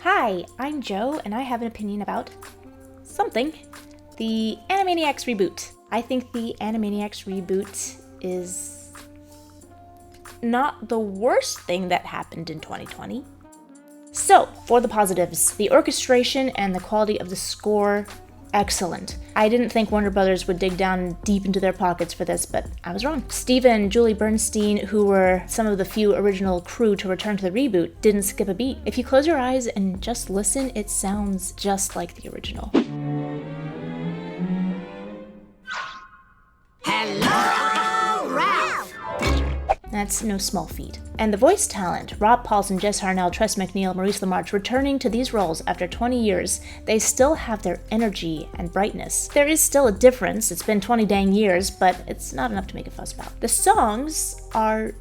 Hi, I'm Joe, and I have an opinion about something. The Animaniacs Reboot. I think the Animaniacs Reboot is not the worst thing that happened in 2020. So, for the positives, the orchestration and the quality of the score, excellent. I didn't think Warner Brothers would dig down deep into their pockets for this, but I was wrong. Steve and Julie Bernstein, who were some of the few original crew to return to the reboot, didn't skip a beat. If you close your eyes and just listen, it sounds just like the original. Hello, Ralph! That's no small feat. And the voice talent, Rob Paulson, Jess Harnell, Tress MacNeille, Maurice LaMarche, returning to these roles after 20 years, they still have their energy and brightness. There is still a difference, it's been 20 dang years, but it's not enough to make a fuss about. The songs are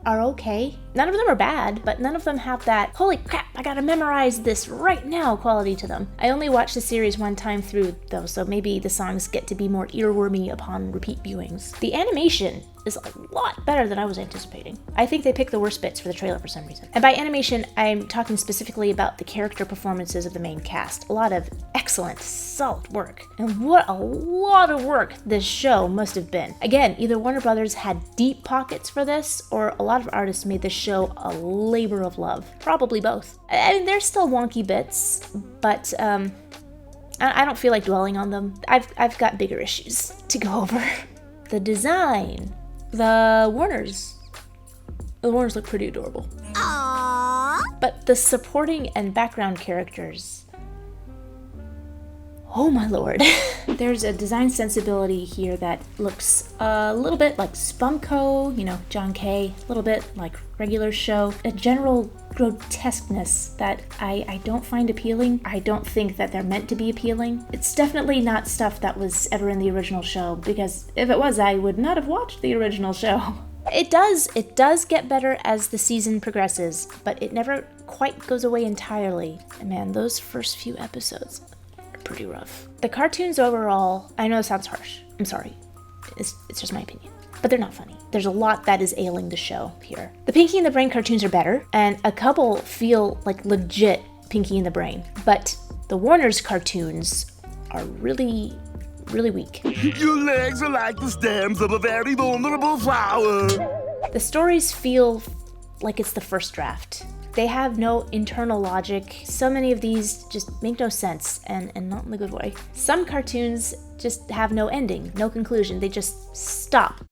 okay. None of them are bad, but none of them have that, holy crap, I gotta memorize this right now quality to them. I only watched the series one time through though, so maybe the songs get to be more earwormy upon repeat viewings. The animation is a lot better than I was anticipating. I think they picked the worst bits for the trailer for some reason. And by animation, I'm talking specifically about the character performances of the main cast. A lot of excellent, solid work. And what a lot of work this show must have been. Again, either Warner Brothers had deep pockets for this, or a lot of artists made this show a labor of love. Probably both. I mean, there's still wonky bits, but I don't feel like dwelling on them. I've got bigger issues to go over. The design. The Warners look pretty adorable. Aww. But the supporting and background characters, oh my lord. There's a design sensibility here that looks a little bit like Spumco, John Kay, a little bit like regular show. A general grotesqueness that I don't find appealing. I don't think that they're meant to be appealing. It's definitely not stuff that was ever in the original show, because if it was, I would not have watched the original show. It does get better as the season progresses, but it never quite goes away entirely. And man, those first few episodes are pretty rough. The cartoons overall, I know it sounds harsh. I'm sorry. It's just my opinion. But they're not funny. There's a lot that is ailing the show here. The Pinky and the Brain cartoons are better, and a couple feel like legit Pinky and the Brain. But the Warner's cartoons are really, really weak. Your legs are like the stems of a very vulnerable flower. The stories feel like it's the first draft. They have no internal logic. So many of these just make no sense, and not in the good way. Some cartoons just have no ending, no conclusion. They just stop.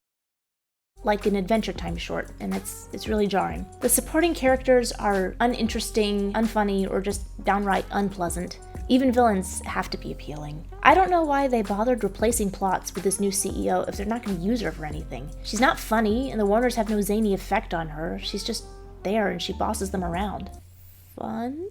Like an Adventure Time short, and it's really jarring. The supporting characters are uninteresting, unfunny, or just downright unpleasant. Even villains have to be appealing. I don't know why they bothered replacing plots with this new CEO if they're not going to use her for anything. She's not funny, and the Warners have no zany effect on her. She's just there, and she bosses them around. Fun?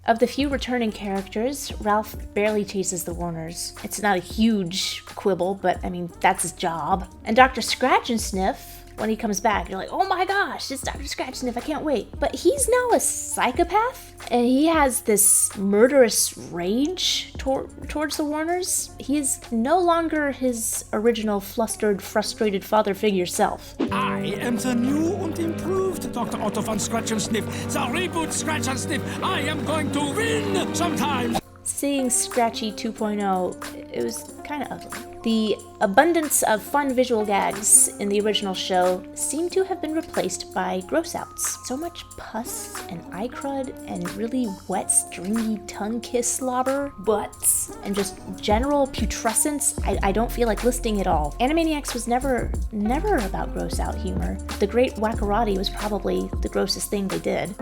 Of the few returning characters, Ralph barely chases the Warners. It's not a huge quibble, but I mean, that's his job. And Dr. Scratch and Sniff, when he comes back, you're like, oh my gosh, it's Dr. Scratch Sniff, I can't wait. But he's now a psychopath, and he has this murderous rage towards the Warners. He is no longer his original flustered, frustrated father figure self. I am the new and improved Dr. Otto von Scratch and Sniff, the reboot Scratch and Sniff. I am going to win sometimes. Seeing Scratchy 2.0, it was kind of ugly. The abundance of fun visual gags in the original show seem to have been replaced by gross-outs. So much pus and eye crud and really wet, stringy tongue kiss slobber, butts, and just general putrescence. I don't feel like listing it all. Animaniacs was never about gross-out humor. The Great Wackarati was probably the grossest thing they did.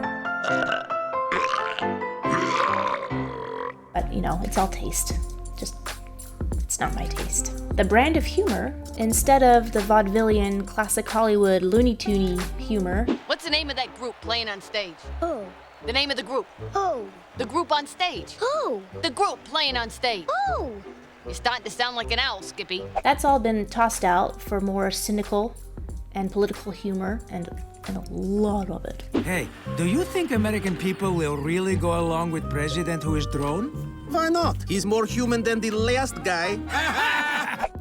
But, it's all taste. It's not my taste. The brand of humor, instead of the vaudevillian, classic Hollywood, Looney Toony humor. What's the name of that group playing on stage? Oh. The name of the group. Oh. The group on stage. Oh. The group playing on stage. Oh. You're starting to sound like an owl, Skippy. That's all been tossed out for more cynical and political humor, and a lot of it. Hey, do you think American people will really go along with president who is drone? Why not? He's more human than the last guy.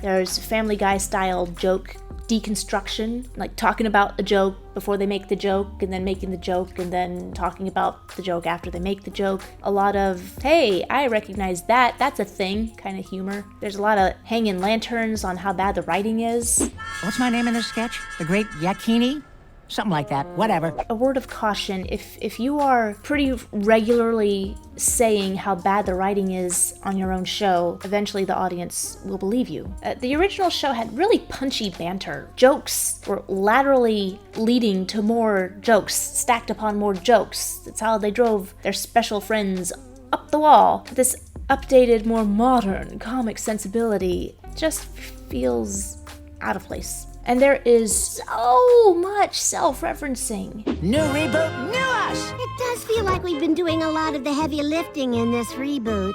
There's Family Guy style joke deconstruction, like talking about a joke before they make the joke, and then making the joke, and then talking about the joke after they make the joke. A lot of, hey, I recognize that, that's a thing, kind of humor. There's a lot of hanging lanterns on how bad the writing is. What's my name in this sketch? The Great Yakini? Something like that, whatever. A word of caution, if you are pretty regularly saying how bad the writing is on your own show, eventually the audience will believe you. The original show had really punchy banter. Jokes were laterally leading to more jokes, stacked upon more jokes. That's how they drove their special friends up the wall. This updated, more modern comic sensibility just feels out of place. And there is so much self-referencing. New reboot, new us! It does feel like we've been doing a lot of the heavy lifting in this reboot.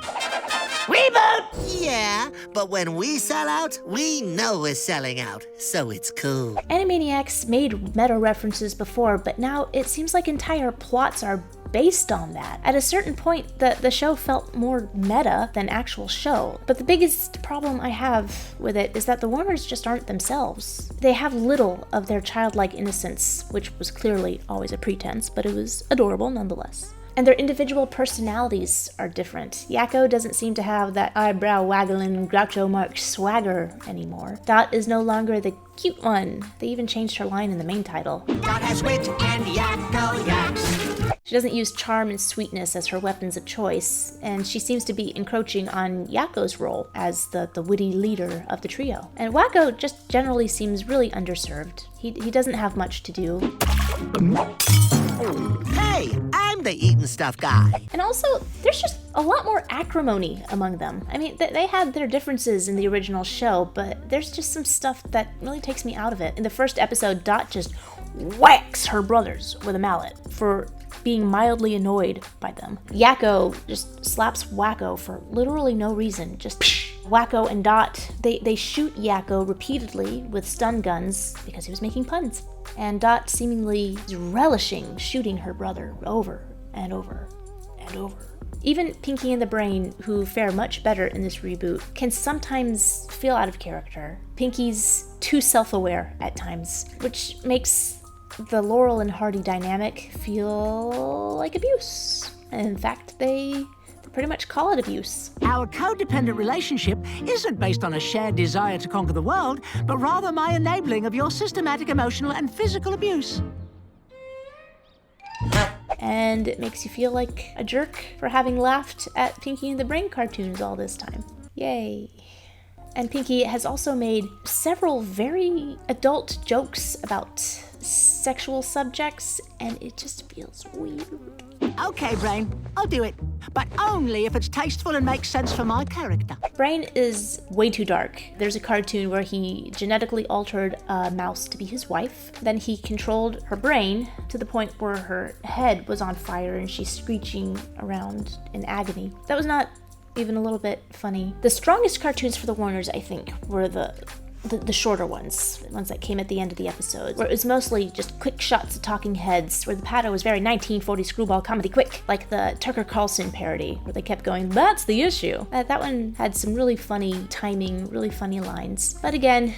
Reboot! Yeah, but when we sell out, we know we're selling out, so it's cool. Animaniacs made meta references before, but now it seems like entire plots are based on that. At a certain point, the show felt more meta than actual show. But the biggest problem I have with it is that the Warners just aren't themselves. They have little of their childlike innocence, which was clearly always a pretense, but it was adorable nonetheless. And their individual personalities are different. Yakko doesn't seem to have that eyebrow-waggling Groucho Marx swagger anymore. Dot is no longer the cute one. They even changed her line in the main title. Dot has wit and Yakko yaks. She doesn't use charm and sweetness as her weapons of choice, and she seems to be encroaching on Yakko's role as the witty leader of the trio. And Wakko just generally seems really underserved. He doesn't have much to do. Hey, I'm the eatin' stuff guy. And also, there's just a lot more acrimony among them. I mean, they had their differences in the original show, but there's just some stuff that really takes me out of it. In the first episode, Dot just whacks her brothers with a mallet for being mildly annoyed by them. Yakko just slaps Wakko for literally no reason, just psh. Wakko and Dot, they shoot Yakko repeatedly with stun guns because he was making puns. And Dot seemingly is relishing shooting her brother over and over and over. Even Pinky and the Brain, who fare much better in this reboot, can sometimes feel out of character. Pinky's too self-aware at times, which makes the Laurel and Hardy dynamic feel like abuse. And in fact, they pretty much call it abuse. Our codependent relationship isn't based on a shared desire to conquer the world, but rather my enabling of your systematic emotional and physical abuse. And it makes you feel like a jerk for having laughed at Pinky and the Brain cartoons all this time. Yay. And Pinky has also made several very adult jokes about sexual subjects, and it just feels weird. Okay, Brain, I'll do it. But only if it's tasteful and makes sense for my character. Brain is way too dark. There's a cartoon where he genetically altered a mouse to be his wife. Then he controlled her brain to the point where her head was on fire and she's screeching around in agony. That was not even a little bit funny. The strongest cartoons for the Warners, I think, were the shorter ones, the ones that came at the end of the episode, where it was mostly just quick shots of talking heads, where the patter was very 1940 screwball comedy quick, like the Tucker Carlson parody, where they kept going, "That's the issue." That one had some really funny timing, really funny lines. But again,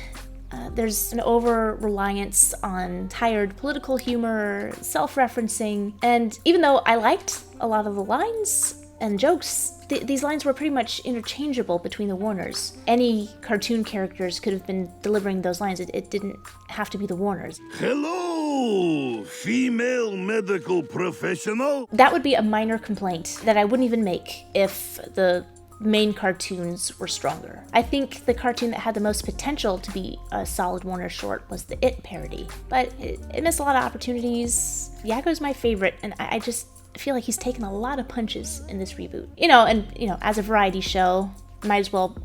there's an over-reliance on tired political humor, self-referencing, and even though I liked a lot of the lines and jokes, these lines were pretty much interchangeable between the Warners. Any cartoon characters could have been delivering those lines. It didn't have to be the Warners. Hello, female medical professional. That would be a minor complaint that I wouldn't even make if the main cartoons were stronger. I think the cartoon that had the most potential to be a solid Warner short was the It parody, but it missed a lot of opportunities. Yakko's my favorite, and I just feel like he's taken a lot of punches in this reboot. As a variety show, might as well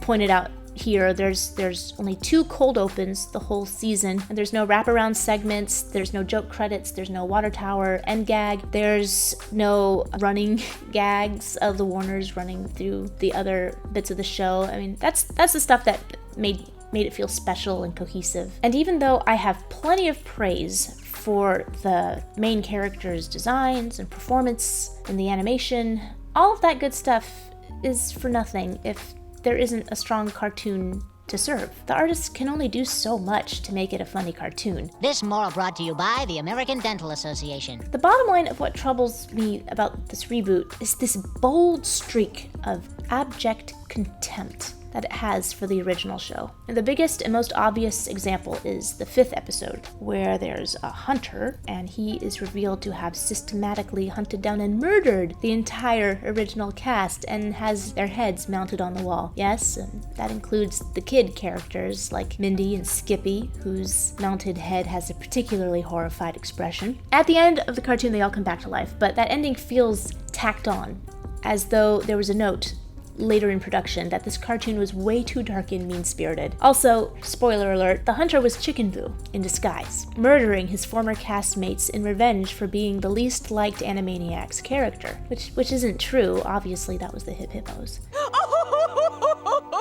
point it out here, there's only 2 cold opens the whole season, and there's no wraparound segments, there's no joke credits, there's no water tower end gag, there's no running gags of the Warners running through the other bits of the show. I mean, that's the stuff that made it feel special and cohesive. And even though I have plenty of praise for the main characters' designs and performance and the animation, all of that good stuff is for nothing if there isn't a strong cartoon to serve. The artists can only do so much to make it a funny cartoon. This moral brought to you by the American Dental Association. The bottom line of what troubles me about this reboot is this bold streak of abject contempt that it has for the original show. And the biggest and most obvious example is the 5th episode, where there's a hunter, and he is revealed to have systematically hunted down and murdered the entire original cast and has their heads mounted on the wall. Yes, and that includes the kid characters like Mindy and Skippy, whose mounted head has a particularly horrified expression. At the end of the cartoon, they all come back to life, but that ending feels tacked on, as though there was a note later in production that this cartoon was way too dark and mean-spirited. Also, spoiler alert, the hunter was Chicken Boo in disguise, murdering his former castmates in revenge for being the least liked Animaniacs character, which isn't true. Obviously, that was the Hip Hippos.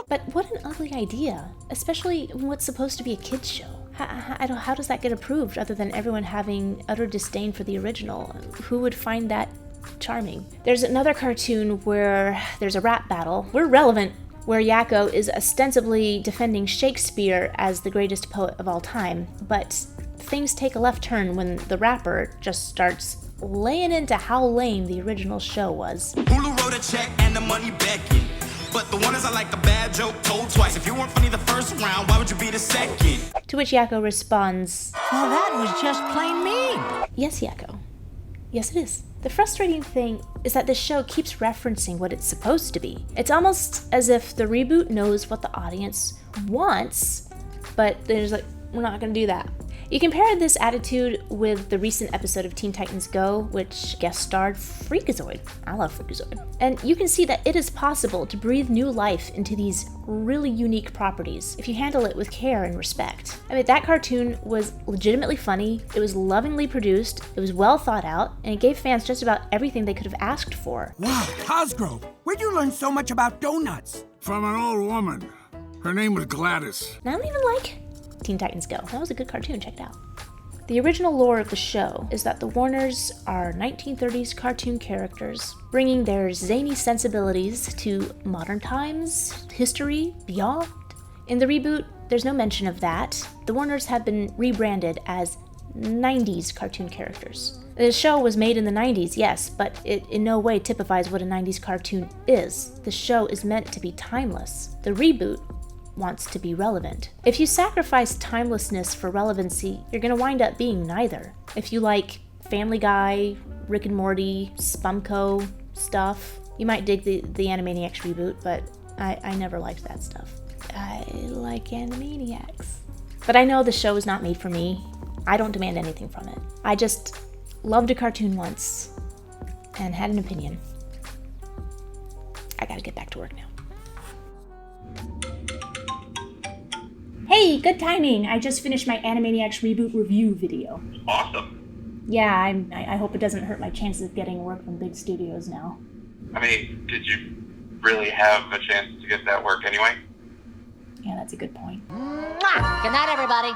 But what an ugly idea, especially in what's supposed to be a kids show. How does that get approved other than everyone having utter disdain for the original? Who would find that charming? There's another cartoon where there's a rap battle. We're relevant, where Yakko is ostensibly defending Shakespeare as the greatest poet of all time, but things take a left turn when the rapper just starts laying into how lame the original show was. Hulu wrote a check and the money beckoned. But the one is I like a bad joke told twice. If you weren't funny the first round, why would you be the second? To which Yakko responds, Well, that was just plain mean. "Yes, Yakko. Yes, it is." The frustrating thing is that this show keeps referencing what it's supposed to be. It's almost as if the reboot knows what the audience wants, but they're just like, we're not gonna do that. You compare this attitude with the recent episode of Teen Titans Go, which guest starred Freakazoid. I love Freakazoid. And you can see that it is possible to breathe new life into these really unique properties if you handle it with care and respect. I mean, that cartoon was legitimately funny, it was lovingly produced, it was well thought out, and it gave fans just about everything they could have asked for. Wow, Cosgrove, where'd you learn so much about donuts? From an old woman. Her name was Gladys. And I don't even like Teen Titans Go. That was a good cartoon, check it out. The original lore of the show is that the Warners are 1930s cartoon characters, bringing their zany sensibilities to modern times, history, beyond. In the reboot, there's no mention of that. The Warners have been rebranded as 90s cartoon characters. The show was made in the 90s, yes, but it in no way typifies what a 90s cartoon is. The show is meant to be timeless. The reboot wants to be relevant. If you sacrifice timelessness for relevancy, you're gonna wind up being neither. If you like Family Guy, Rick and Morty, Spumco stuff, you might dig the Animaniacs reboot, but I never liked that stuff. I like Animaniacs. But I know the show is not made for me. I don't demand anything from it. I just loved a cartoon once and had an opinion. I gotta get back to work now. Hey, good timing! I just finished my Animaniacs Reboot review video. Awesome. Yeah, I hope it doesn't hurt my chances of getting work from big studios now. I mean, did you really have a chance to get that work anyway? Yeah, that's a good point. Mwah! Good night, everybody.